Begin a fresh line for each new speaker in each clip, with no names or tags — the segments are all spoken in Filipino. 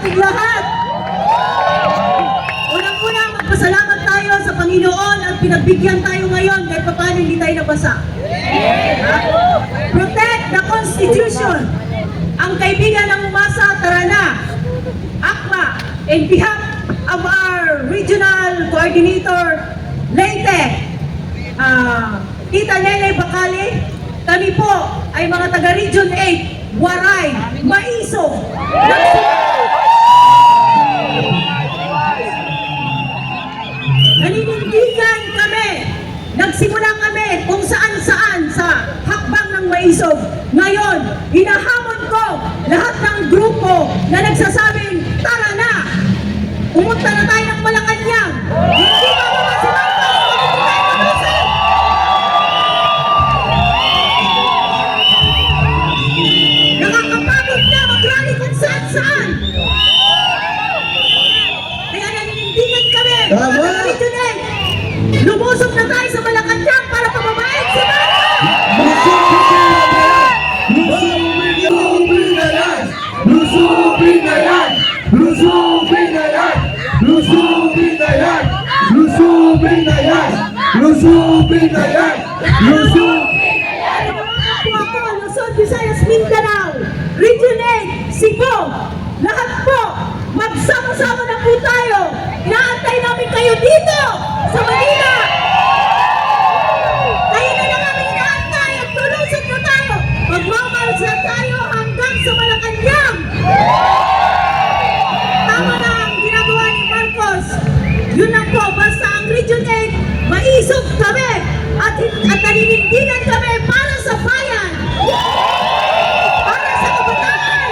ating lahat. Unang-una, magpasalamat tayo sa Panginoon at pinagbigyan tayo ngayon kahit paano hindi tayo nabasa. Protect the Constitution. Ang kaibigan ng umasa, tara na. ACMA, in behalf of our regional coordinator, Leyte, Tita Nene Bacali, kami po ay mga taga Region 8, Waray, Maisog. Naninindigan kami, nagsimula kami kung saan-saan sa hakbang ng Maisog. Ngayon, hinahamon ko lahat ng grupo na nagsasabing, tara na, pumunta na tayo ng Malacanang. Hindi ba mga si Marcos? Nakakapagod na mag-rally kung saan-saan. Kaya naninindigan kami, mga Region 8. Lumusog na tayo sa Malacanang para pababain si Marcos.
Lusubin na yan! Lusubin na yan! Lusubin na yan! Lusubin na yan! Lusubin na yan! Lusubin na yan!
Ako, Luzon, Visayas, Mindanao, Region 8, Cebu, lahat po, magsama-sama na po tayo. Inaantay namin kayo dito sa Manila. Kayo na lang kami inaantay at tulusog na tayo. Magmamalas na tayo hanggang sa Malacanang. Tama na ang ginagawa ni Marcos. Yun lang po, basta ang Region 8, maisog kami at naninindigan kami para sa bayan. Para sa kabataan.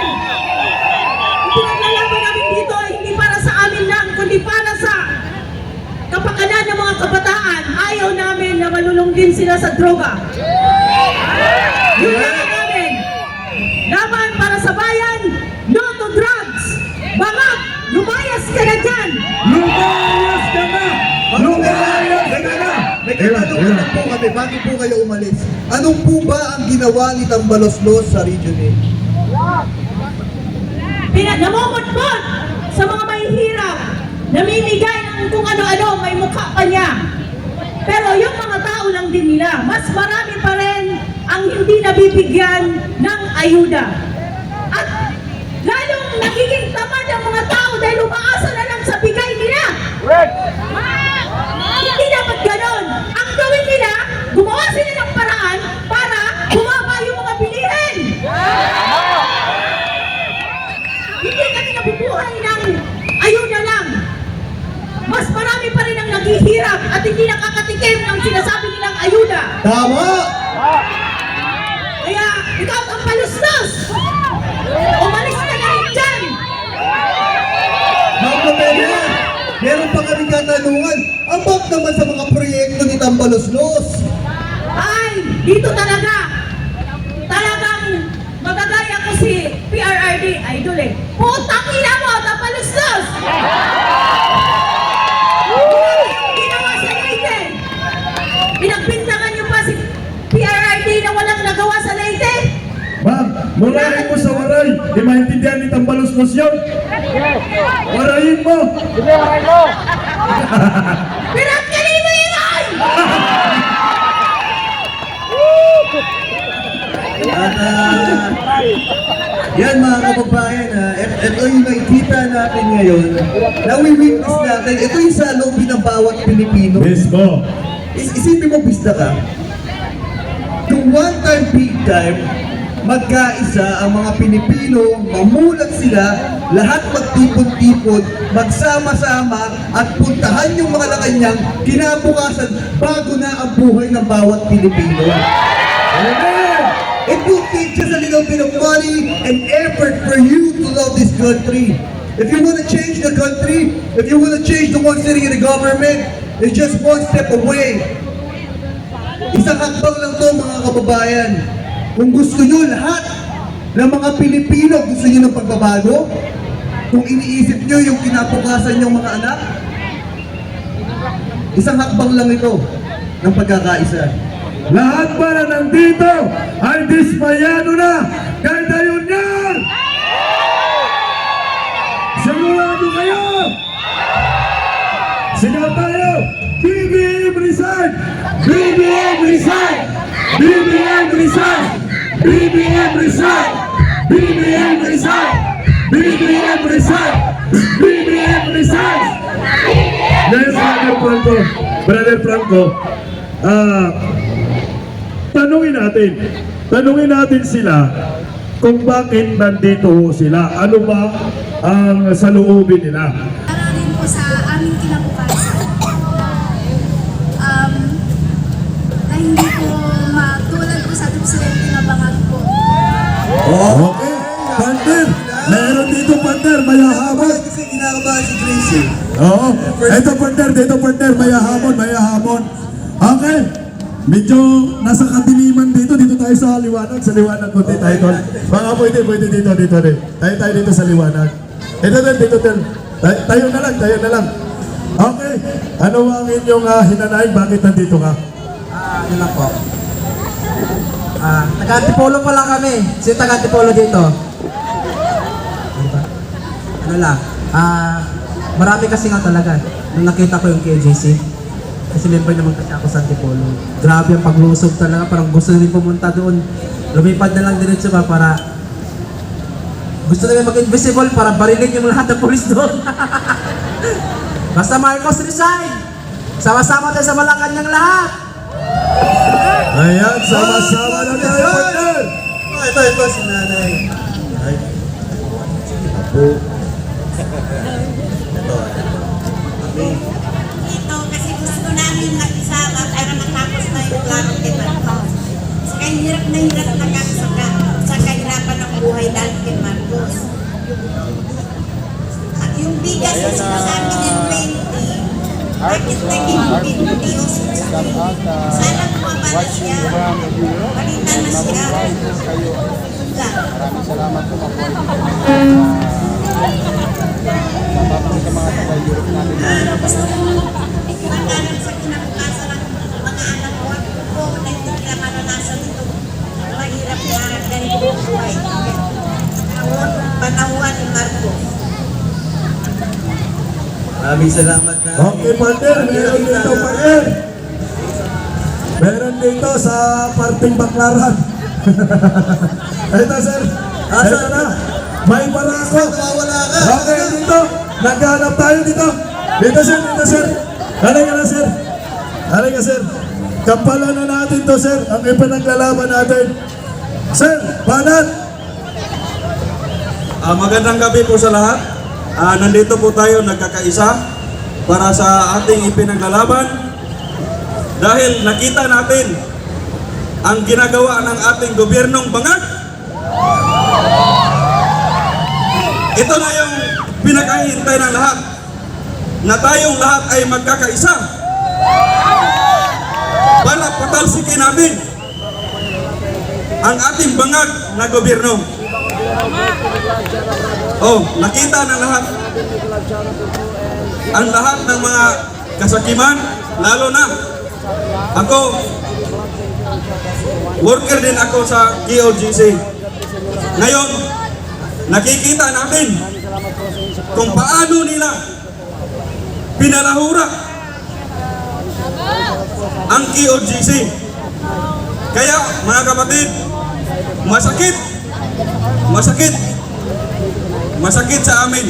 Pinaglalaban namin dito ay hindi para sa amin lang, kundi para sa kapakanan ng mga kabataan. Ayaw namin na malulong din sila sa droga. Yun lang ang namin. Laban para sa bayan, no to drugs. Bangak, lumayas ka na dyan.
Lumayas ka na! Lumayas ka na!
May katanungan lang po kami bago po kayo umalis. Anong po ba ang ginawa ni Tambaloslos sa Region 8?
Namumutmut sa mga mahihirap, namimigay ng kung ano-ano, may mukha pa niya. Pero yung mga tao lang din nila, mas marami pa rin ang hindi nabibigyan ng ayuda. At lalong nagiging tamad ang mga tao dahil umaasa na lang sa bigay nila. Hindi dapat ganon. Ang gawin nila, gumawa sila ng paraan para bumaba yung mga bilihin. Hindi kami nabubuhay ng ayuda lang. Mas marami pa rin ang naghihirap at hindi nakakatikim ng sinasabi nilang ayuda.
Tama!
Kaya ikaw ang paluslos. Umalis ka na rin dyan.
Ma'am Pamela, meron pa kaming katanungan. Abang naman sa mga proyekto ni Tambaloslos.
Ay, dito talaga. Talagang magagaya ko si PRRD. Idol eh. Putang ina mo, tapaluslos! Ginawa sa Leyte. Pinagbintangan niyo pa si PRRD na walang nagawa sa Leyte.
Ma'am, murahin mo sa waray. Di maintindihan ni Tambaloslos yun. Warayin mo.
Pinagkali mo yun ay!
Yan mga kababayan, ito yung nakikita natin ngayon. Nawi-witness natin. Ito yung sa loob ng bawat Pilipino.
Mismo.
Isipin mo, pista ka. Yung one time, big time, magkaisa ang mga Pilipino, mamulat sila, lahat magtipon-tipon, magsama-sama, at puntahan yung mga Malacanang kinabukasan bago na ang buhay ng bawat Pilipino. Amen! It will take just a little bit of money and effort for you to love this country. If you want to change the country, if you want to change the one sitting in the government, it's just one step away. Isang hakbang lang to mga kababayan. Kung gusto nyo lahat ng mga Pilipino, gusto nyo ng pagbabago, kung iniisip nyo yung kinabukasan yung mga anak, isang hakbang lang ito ng pagkakaisa.
Lahat ba na nandito ay dismayado na kay Dayunyar! Sa Sigaw tayo! BBM resign! BBM resign! BBM resign! BBM resign! BBM resign! BBM resign! BBM resign! Yes, Brother Franco. Brother Franco, tanungin natin sila kung bakit nandito sila. Ano ba ang saloobin nila?
Para rin po sa aming kinabukasan. Na hindi po matulad po sa presidente na bangag po.
Okay, partner. Meron dito partner, mayahamon.
Kasi kinakabahan si Tracy.
Oo, ito partner, mayahamon. Okay, medyo nasa kadiliman dito tayo sa liwanag konti tayo tol. Baka pwede dito rin. Tayo dito sa liwanag. Ito dito. Tayo na lang. Okay, ano ang inyong hinanaing? Bakit nandito ka?
Ano lang po. Taga-Antipolo pa lang kami. Sino taga-Antipolo dito? Ano lang. Marami kasi nga talaga. Nung nakita ko yung KJC. Kasi member naman kasi ako sa Antipolo. Grabe ang paglusog talaga. Parang gusto din pumunta doon. Lumipad na lang diretso ba para gusto nila mag-invisible para barinig yung lahat ng polis doon. Basta Marcos resign! Sama-sama tayo sa Malacanang lahat!
Ayan, sama-sama na tayo partner.
Ito si nanay. Ay. Apo.
Ito kasi gusto namin mag-isama para matapos na yung plano kay Marcos. Sa hirap na sa kahirapan ng buhay dahil kay Marcos. At yung bigas na sinasabi ng 20, bakit naging 20 o 60? Sana bumaba na siya. Palitan na siya.
Maraming salamat po, mabuhay po. Tapos sa mga taga-Europe namin.
Gusto ko ipagkanan sa kinabukasan ng mga anak ko at po na hindi nila maranasan ito. Mahirap na ganito ang buhay. Panahon ni Marcos.
Maraming salamat na.
Okay partner, meron dito partner. Meron dito sa parting Baklaran. Ito sir. Ito na. May barako.
Wala ka.
Okay dito. Naghanap tayo dito. Dito sir. Halika sir. Kapalan na natin to sir. Ang ipinaglalaban natin. Sir, banat.
Magandang gabi po sa lahat. Nandito po tayo nagkakaisa para sa ating ipinaglalaban dahil nakita natin ang ginagawa ng ating gobyernong bangag. Ito na yung pinakahintay ng lahat, na tayong lahat ay magkakaisa para patalsikin natin ang ating bangag na gobyerno. Oh, nakita ng lahat. Ang lahat ng mga kasakiman, lalo na ako, worker din ako sa KOGC. Ngayon, nakikita natin kung paano nila pinalahura ang KOGC. Kaya mga kapatid, masakit sa amin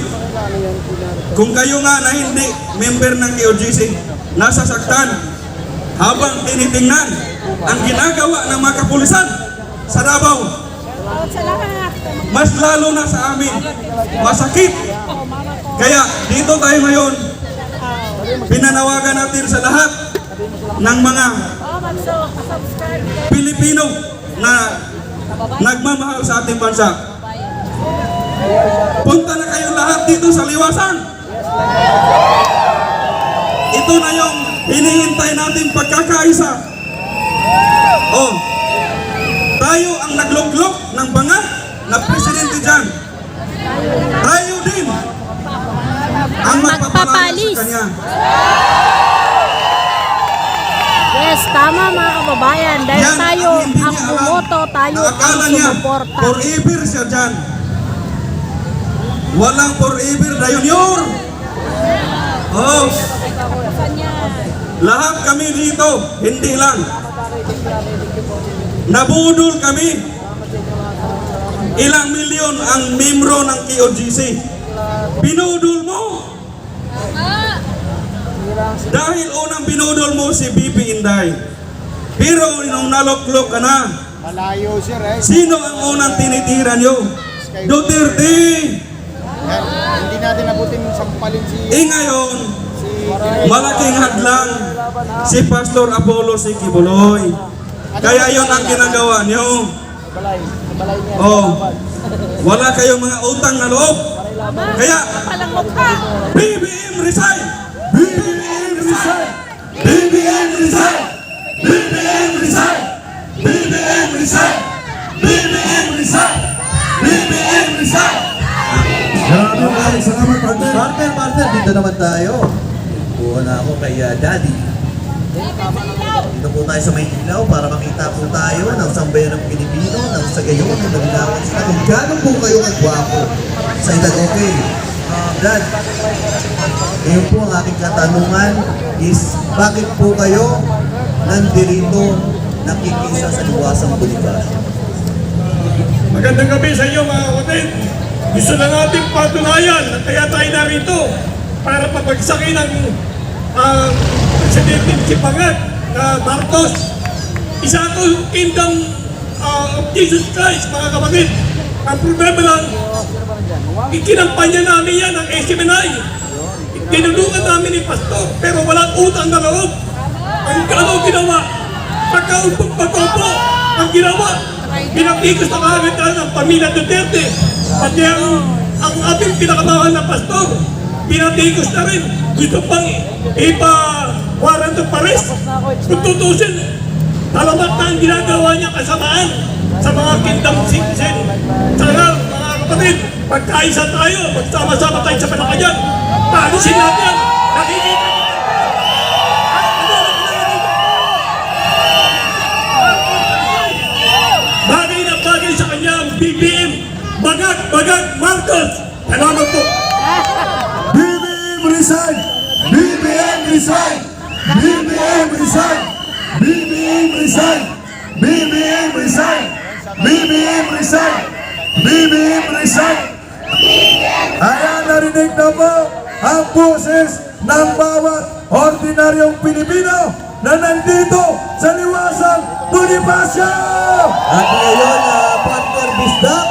kung kayo nga na hindi member ng KOGC nasasaktan habang tinitingnan ang ginagawa ng mga kapulisan sa Davao. Mas lalo na sa amin masakit. Kaya dito tayo ngayon, pinanawagan natin sa lahat ng mga Pilipino na nagmamahal sa ating bansa. Punta na kayo lahat dito sa Liwasan. Ito na yung hinihintay natin pagkakaisa. Oh, tayo ang nagluglok ng bangag na presidente dyan. Tayo din ang magpapalis sa kanya.
Yes, tama mga kababayan. Dahil
Yan
tayo
ang hindi
ang
niya alam.
bumoto, tayo ang
Akala niya,
sumuporta.
forever siya dyan. Walang forever na yun. Oh. Lahat kami dito, hindi lang. Nabudol kami. Ilang milyon ang membro ng KOGC. Binudol mo. Dahil unang binudol mo si BP Inday. Pero nung naloklok ka na,
Malayo sir eh.
sino ang unang tinitira nyo? Duterte!
Hindi natin nabutin sampalin si...
Ngayon, malaking hadlang si Pastor Apollo si Kibuloy. Kaya yon ang ginagawa nyo. Oh, wala kayong mga utang na loob. Kaya, BBM resign! BBM resign! BBM resign! BBM resign! BBM resign! BBM resign! BBM resign!
Maraming salamat, partner. Partner, dito naman tayo. Buha na ako kay Daddy. Dito po tayo sa Maynila para makita po tayo ng sambayan ng Pilipino, ng sa gayon, ng naglawan sila. Kung gano'n po kayo kagwapo sa edad, okay. Dad, ngayon po ang aking katanungan is, bakit po kayo nandirito nakikisa sa Liwasang Bonifacio?
Magandang gabi sa inyo mga kapatid. Gusto na natin patunayan na kaya tayo narito para papagsakin ang Presidente Sipangat na Marcos. Isa ako kingdom of Jesus Christ mga kapatid. Ang problema lang, ikinampanya namin yan ng SMNI. Tinulungan namin ni Pastor pero walang utang na loob. Ang ginawa, pagkaumpong pagkaupo, ang ginawa, pinapikos na kahagitan ng pamilya Duterte. Pati ang ating pinakamahal na pastor, pinapikos na rin. Gusto pang ipa-warrant of arrest. Kung tutusin, talamat na ang ginagawa niya kasamaan sa mga kingdom citizen. Sana mga kapatid, pagkaisa tayo, magsama-sama tayo sa Malacanang. Paalisin natin yan. Nakikita niyo. Bagay na bagay sa kanya ang BBM. Bagag Marcos. Salamat po.
BBM resign! BBM resign! BBM resign! BBM resign! BBM resign! BBM resign! BBM resign! Ayan, narinig na po ang boses ng bawat ordinaryong Pilipino na nandito sa Liwasang Bonifacio!
At ngayon, partner Bisdak,